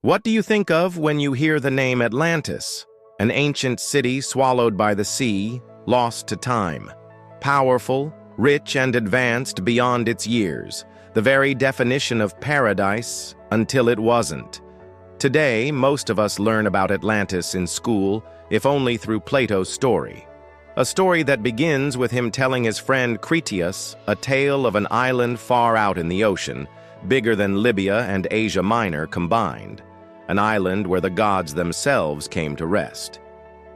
What do you think of when you hear the name Atlantis? An ancient city swallowed by the sea, lost to time. Powerful, rich and advanced beyond its years. The very definition of paradise until it wasn't. Today, most of us learn about Atlantis in school, if only through Plato's story. A story that begins with him telling his friend Cretias a tale of an island far out in the ocean, bigger than Libya and Asia Minor combined. An island where the gods themselves came to rest.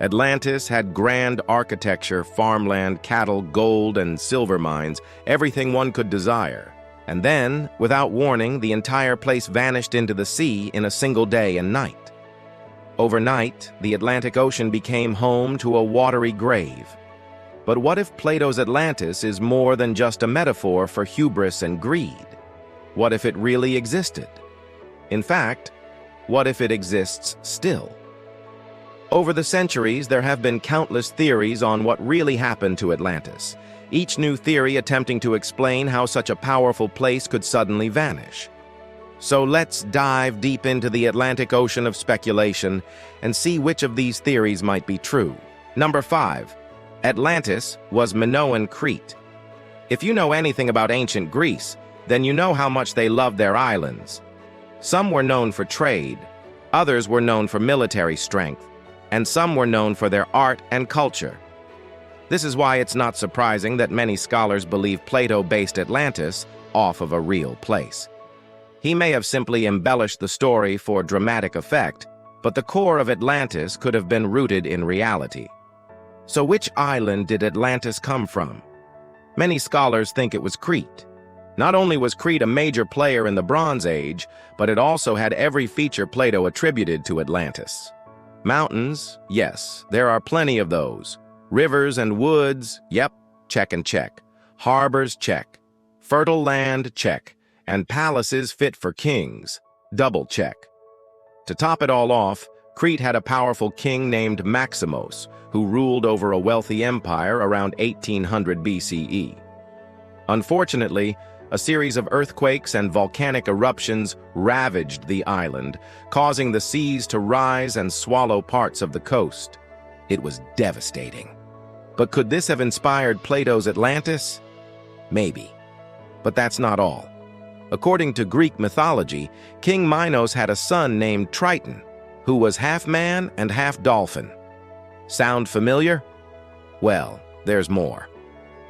Atlantis had grand architecture, farmland, cattle, gold, and silver mines, everything one could desire. And then, without warning, the entire place vanished into the sea in a single day and night. Overnight, the Atlantic Ocean became home to a watery grave. But what if Plato's Atlantis is more than just a metaphor for hubris and greed? What if it really existed? In fact, what if it exists still? Over the centuries, there have been countless theories on what really happened to Atlantis, each new theory attempting to explain how such a powerful place could suddenly vanish. So let's dive deep into the Atlantic Ocean of speculation and see which of these theories might be true. Number 5. Atlantis was Minoan Crete. If you know anything about ancient Greece, then you know how much they loved their islands. Some were known for trade, others were known for military strength, and some were known for their art and culture. This is why it's not surprising that many scholars believe Plato based Atlantis off of a real place. He may have simply embellished the story for dramatic effect, but the core of Atlantis could have been rooted in reality. So which island did Atlantis come from? Many scholars think it was Crete. Not only was Crete a major player in the Bronze Age, but it also had every feature Plato attributed to Atlantis. Mountains, yes, there are plenty of those. Rivers and woods, yep, check and check. Harbors, check. Fertile land, check. And palaces fit for kings, double check. To top it all off, Crete had a powerful king named Maximos, who ruled over a wealthy empire around 1800 BCE. Unfortunately, a series of earthquakes and volcanic eruptions ravaged the island, causing the seas to rise and swallow parts of the coast. It was devastating. But could this have inspired Plato's Atlantis? Maybe. But that's not all. According to Greek mythology, King Minos had a son named Triton, who was half man and half dolphin. Sound familiar? Well, there's more.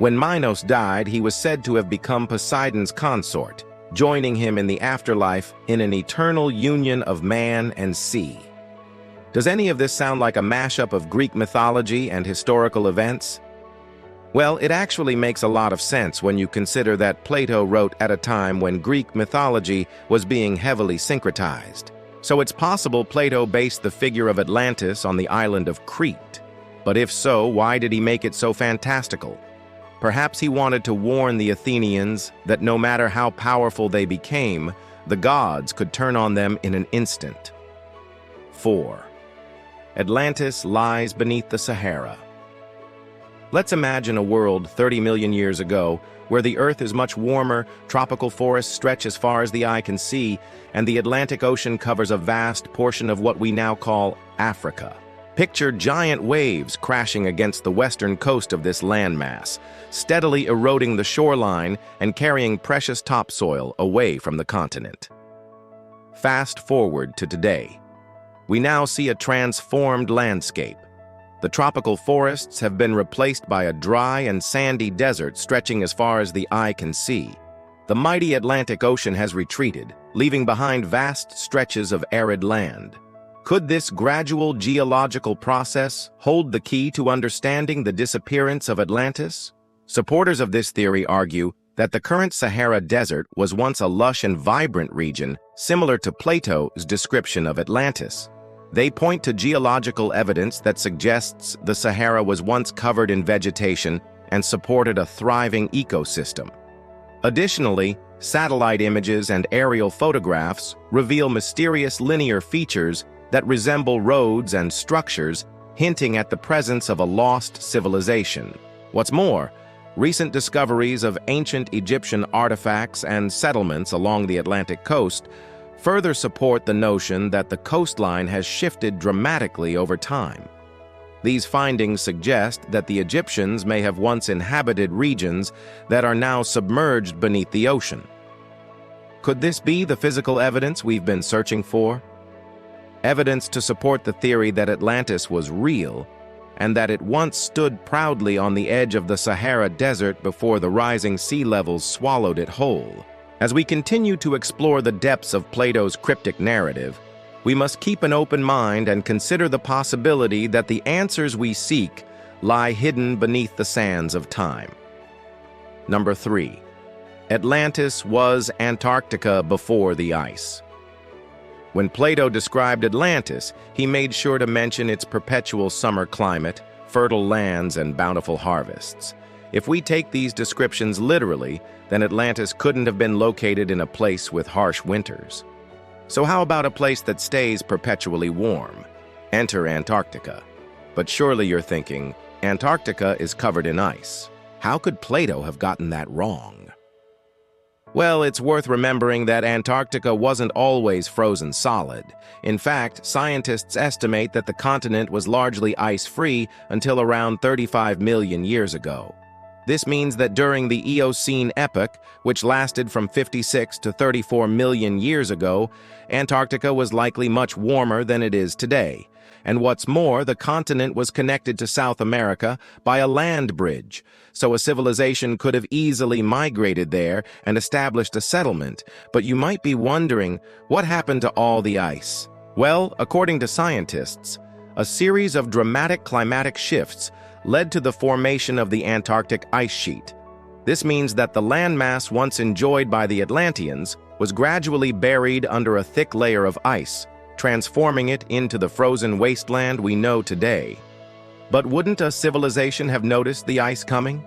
When Minos died, he was said to have become Poseidon's consort, joining him in the afterlife in an eternal union of man and sea. Does any of this sound like a mashup of Greek mythology and historical events? Well, it actually makes a lot of sense when you consider that Plato wrote at a time when Greek mythology was being heavily syncretized. So it's possible Plato based the figure of Atlantis on the island of Crete. But if so, why did he make it so fantastical? Perhaps he wanted to warn the Athenians that no matter how powerful they became, the gods could turn on them in an instant. 4. Atlantis lies beneath the Sahara. Let's imagine a world 30 million years ago where the Earth is much warmer, tropical forests stretch as far as the eye can see, and the Atlantic Ocean covers a vast portion of what we now call Africa. Picture giant waves crashing against the western coast of this landmass, steadily eroding the shoreline and carrying precious topsoil away from the continent. Fast forward to today. We now see a transformed landscape. The tropical forests have been replaced by a dry and sandy desert stretching as far as the eye can see. The mighty Atlantic Ocean has retreated, leaving behind vast stretches of arid land. Could this gradual geological process hold the key to understanding the disappearance of Atlantis? Supporters of this theory argue that the current Sahara Desert was once a lush and vibrant region, similar to Plato's description of Atlantis. They point to geological evidence that suggests the Sahara was once covered in vegetation and supported a thriving ecosystem. Additionally, satellite images and aerial photographs reveal mysterious linear features that resemble roads and structures, hinting at the presence of a lost civilization. What's more, recent discoveries of ancient Egyptian artifacts and settlements along the Atlantic coast further support the notion that the coastline has shifted dramatically over time. These findings suggest that the Egyptians may have once inhabited regions that are now submerged beneath the ocean. Could this be the physical evidence we've been searching for? Evidence to support the theory that Atlantis was real and that it once stood proudly on the edge of the Sahara Desert before the rising sea levels swallowed it whole. As we continue to explore the depths of Plato's cryptic narrative, we must keep an open mind and consider the possibility that the answers we seek lie hidden beneath the sands of time. Number 3. Atlantis was Antarctica before the ice. When Plato described Atlantis, he made sure to mention its perpetual summer climate, fertile lands, and bountiful harvests. If we take these descriptions literally, then Atlantis couldn't have been located in a place with harsh winters. So how about a place that stays perpetually warm? Enter Antarctica. But surely you're thinking, Antarctica is covered in ice. How could Plato have gotten that wrong? Well, it's worth remembering that Antarctica wasn't always frozen solid. In fact, scientists estimate that the continent was largely ice-free until around 35 million years ago. This means that during the Eocene epoch, which lasted from 56 to 34 million years ago, Antarctica was likely much warmer than it is today. And what's more, the continent was connected to South America by a land bridge, so a civilization could have easily migrated there and established a settlement. But you might be wondering, what happened to all the ice? Well, according to scientists, a series of dramatic climatic shifts led to the formation of the Antarctic ice sheet. This means that the landmass once enjoyed by the Atlanteans was gradually buried under a thick layer of ice, transforming it into the frozen wasteland we know today. But wouldn't a civilization have noticed the ice coming?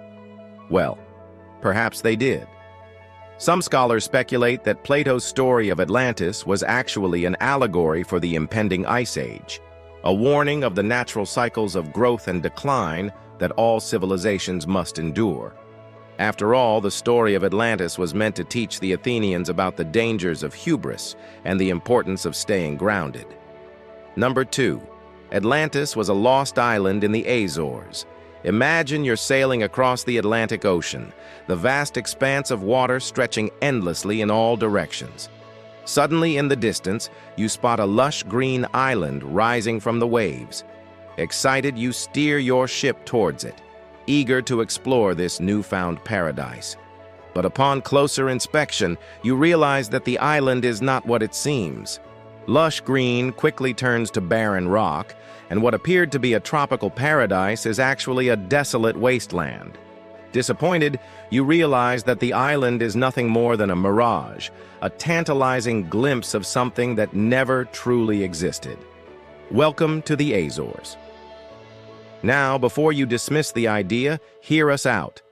Well, perhaps they did. Some scholars speculate that Plato's story of Atlantis was actually an allegory for the impending ice age, a warning of the natural cycles of growth and decline that all civilizations must endure. After all, the story of Atlantis was meant to teach the Athenians about the dangers of hubris and the importance of staying grounded. Number 2. Atlantis was a lost island in the Azores. Imagine you're sailing across the Atlantic Ocean, the vast expanse of water stretching endlessly in all directions. Suddenly, in the distance, you spot a lush green island rising from the waves. Excited, you steer your ship towards it, eager to explore this newfound paradise. But upon closer inspection, you realize that the island is not what it seems. Lush green quickly turns to barren rock, and what appeared to be a tropical paradise is actually a desolate wasteland. Disappointed, you realize that the island is nothing more than a mirage, a tantalizing glimpse of something that never truly existed. Welcome to the Azores. Now, before you dismiss the idea, hear us out.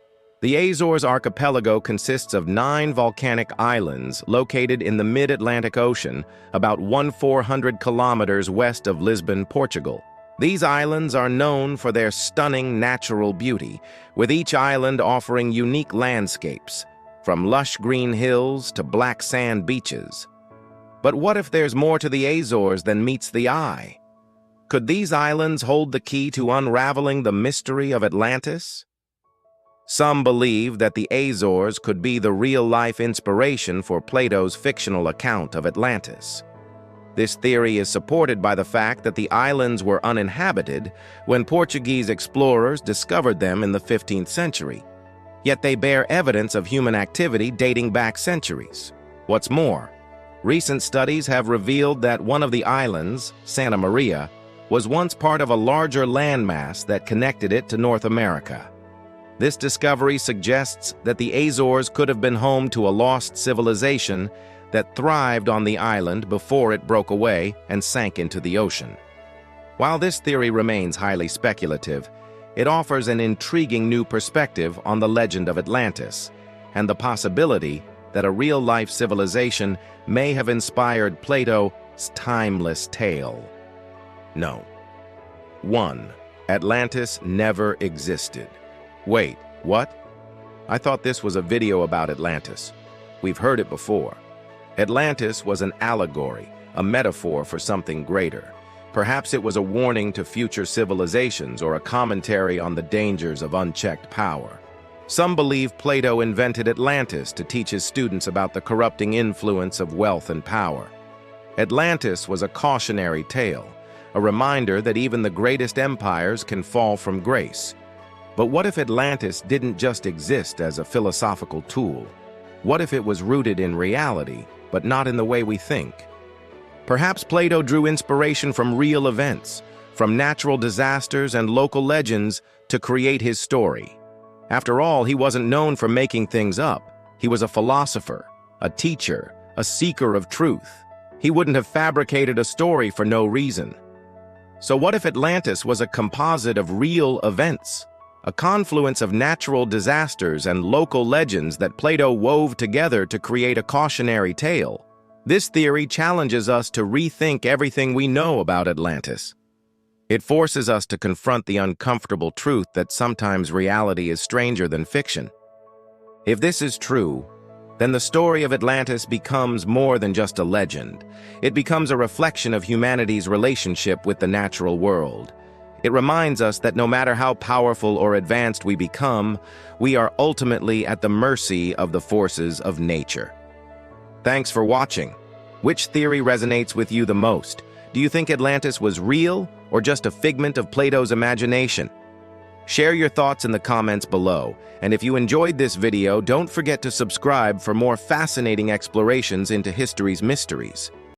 The Azores archipelago consists of 9 volcanic islands located in the mid-Atlantic Ocean, about 1,400 kilometers west of Lisbon, Portugal. These islands are known for their stunning natural beauty, with each island offering unique landscapes, from lush green hills to black sand beaches. But what if there's more to the Azores than meets the eye? Could these islands hold the key to unraveling the mystery of Atlantis? Some believe that the Azores could be the real-life inspiration for Plato's fictional account of Atlantis. This theory is supported by the fact that the islands were uninhabited when Portuguese explorers discovered them in the 15th century. Yet they bear evidence of human activity dating back centuries. What's more, recent studies have revealed that one of the islands, Santa Maria, was once part of a larger landmass that connected it to North America. This discovery suggests that the Azores could have been home to a lost civilization that thrived on the island before it broke away and sank into the ocean. While this theory remains highly speculative, it offers an intriguing new perspective on the legend of Atlantis and the possibility that a real-life civilization may have inspired Plato's timeless tale. No. 1. Atlantis never existed. Wait, what? I thought this was a video about Atlantis. We've heard it before. Atlantis was an allegory, a metaphor for something greater. Perhaps it was a warning to future civilizations or a commentary on the dangers of unchecked power. Some believe Plato invented Atlantis to teach his students about the corrupting influence of wealth and power. Atlantis was a cautionary tale, a reminder that even the greatest empires can fall from grace. But what if Atlantis didn't just exist as a philosophical tool? What if it was rooted in reality, but not in the way we think? Perhaps Plato drew inspiration from real events, from natural disasters and local legends to create his story. After all, he wasn't known for making things up. He was a philosopher, a teacher, a seeker of truth. He wouldn't have fabricated a story for no reason. So what if Atlantis was a composite of real events, a confluence of natural disasters and local legends that Plato wove together to create a cautionary tale? This theory challenges us to rethink everything we know about Atlantis. It forces us to confront the uncomfortable truth that sometimes reality is stranger than fiction. If this is true, then the story of Atlantis becomes more than just a legend. It becomes a reflection of humanity's relationship with the natural world. It reminds us that no matter how powerful or advanced we become, we are ultimately at the mercy of the forces of nature. Thanks for watching. Which theory resonates with you the most? Do you think Atlantis was real or just a figment of Plato's imagination? Share your thoughts in the comments below, and if you enjoyed this video, don't forget to subscribe for more fascinating explorations into history's mysteries.